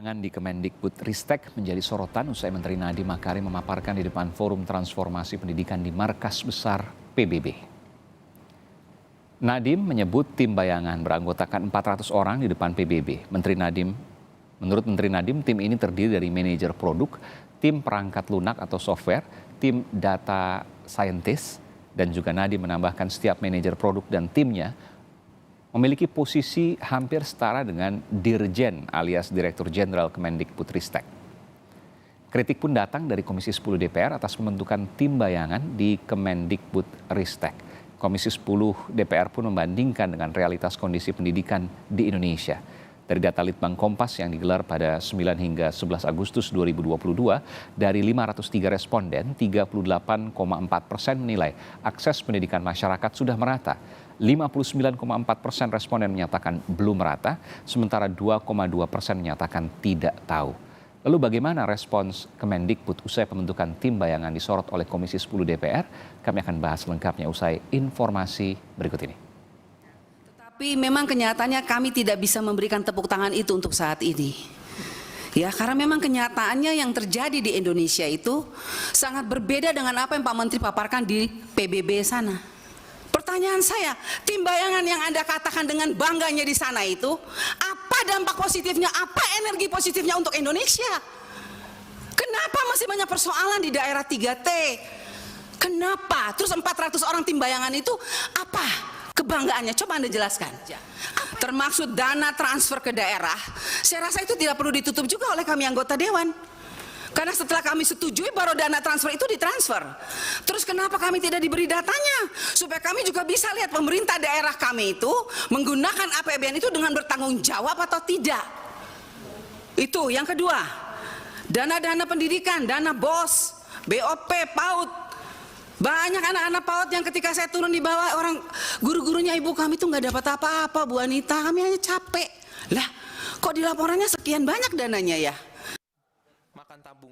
Di Kemendikbudristek menjadi sorotan usai Menteri Nadiem Makarim memaparkan di depan Forum Transformasi Pendidikan di Markas Besar PBB. Nadiem menyebut tim bayangan beranggotakan 400 orang di depan PBB. Menurut Menteri Nadiem, tim ini terdiri dari manajer produk, tim perangkat lunak atau software, tim data scientist, dan juga Nadiem menambahkan setiap manajer produk dan timnya memiliki posisi hampir setara dengan Dirjen alias Direktur Jenderal Kemendikbudristek. Kritik pun datang dari Komisi 10 DPR atas pembentukan tim bayangan di Kemendikbudristek. Komisi 10 DPR pun membandingkan dengan realitas kondisi pendidikan di Indonesia. Dari data Litbang Kompas yang digelar pada 9 hingga 11 Agustus 2022, dari 503 responden, 38,4% menilai akses pendidikan masyarakat sudah merata. 59,4% responden menyatakan belum merata, sementara 2,2% menyatakan tidak tahu. Lalu bagaimana respons Kemendikbud usai pembentukan tim bayangan disorot oleh Komisi 10 DPR? Kami akan bahas lengkapnya usai informasi berikut ini. Tapi memang kenyataannya kami tidak bisa memberikan tepuk tangan itu untuk saat ini. Ya, karena memang kenyataannya yang terjadi di Indonesia itu sangat berbeda dengan apa yang Pak Menteri paparkan di PBB sana. Pertanyaan saya, tim bayangan yang Anda katakan dengan bangganya di sana itu, apa dampak positifnya, apa energi positifnya untuk Indonesia? Kenapa masih banyak persoalan di daerah 3T? Kenapa? Terus 400 orang tim bayangan itu apa kebanggaannya? Coba Anda jelaskan. Termaksud dana transfer ke daerah, saya rasa itu tidak perlu ditutup juga oleh kami anggota Dewan. Karena setelah kami setujui baru dana transfer itu ditransfer. Terus kenapa kami tidak diberi datanya? Supaya kami juga bisa lihat pemerintah daerah kami itu menggunakan APBN itu dengan bertanggung jawab atau tidak. Itu yang kedua. Dana-dana pendidikan, dana BOS, BOP, PAUD. Banyak anak-anak PAUD yang ketika saya turun di bawah orang guru-gurunya ibu kami itu nggak dapat apa-apa Bu Anita, kami hanya capek. Lah, kok di laporannya sekian banyak dananya ya?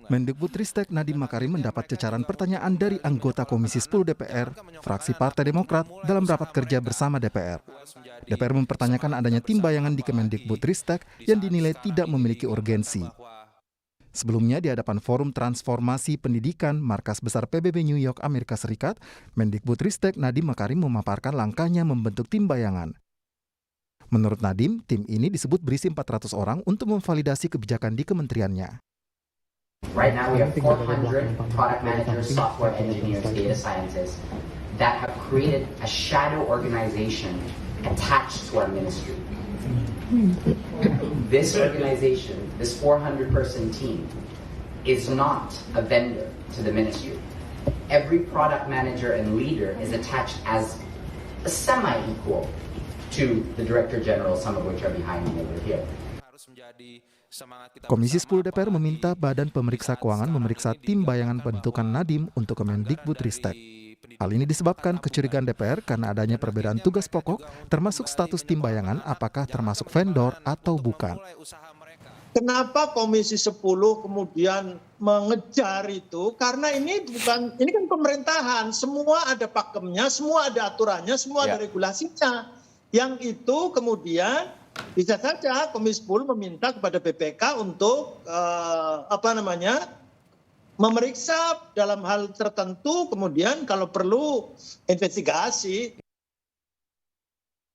Mendikbudristek Nadiem Makarim mendapat cecaran pertanyaan dari anggota Komisi 10 DPR, fraksi Partai Demokrat dalam rapat kerja bersama DPR. DPR mempertanyakan adanya tim bayangan di Kemendikbudristek yang dinilai tidak memiliki urgensi. Sebelumnya di hadapan Forum Transformasi Pendidikan Markas Besar PBB New York, Amerika Serikat, Mendikbudristek Nadiem Makarim memaparkan langkahnya membentuk tim bayangan. Menurut Nadiem, tim ini disebut berisi 400 orang untuk memvalidasi kebijakan di kementeriannya. Right now we have 400 product managers, software engineers, data scientists that have created a shadow organization attached to our ministry. This organization, this 400-person team, is not a vendor to the ministry. Every product manager and leader is attached as a semi-equal to the Director General, some of which are behind me over here. Komisi 10 DPR meminta Badan Pemeriksa Keuangan memeriksa tim bayangan pembentukan Nadiem untuk Kemendikbudristek. Hal ini disebabkan kecurigaan DPR karena adanya perbedaan tugas pokok termasuk status tim bayangan apakah termasuk vendor atau bukan. Kenapa Komisi 10 kemudian mengejar itu? Karena ini kan pemerintahan, semua ada pakemnya, semua ada aturannya, semua ada regulasinya. Yang itu kemudian bisa saja Komisi 10 meminta kepada BPK untuk memeriksa dalam hal tertentu, kemudian kalau perlu investigasi.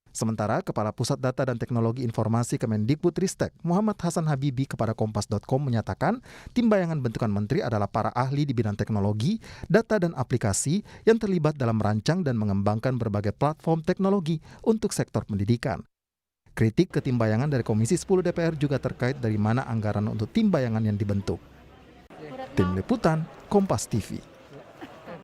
Sementara Kepala Pusat Data dan Teknologi Informasi Kemendikbudristek Muhammad Hasan Habibi kepada Kompas.com menyatakan tim bayangan bentukan menteri adalah para ahli di bidang teknologi, data dan aplikasi yang terlibat dalam merancang dan mengembangkan berbagai platform teknologi untuk sektor pendidikan. Kritik ke tim bayangan dari Komisi 10 DPR juga terkait dari mana anggaran untuk tim bayangan yang dibentuk. Tim Liputan, Kompas TV.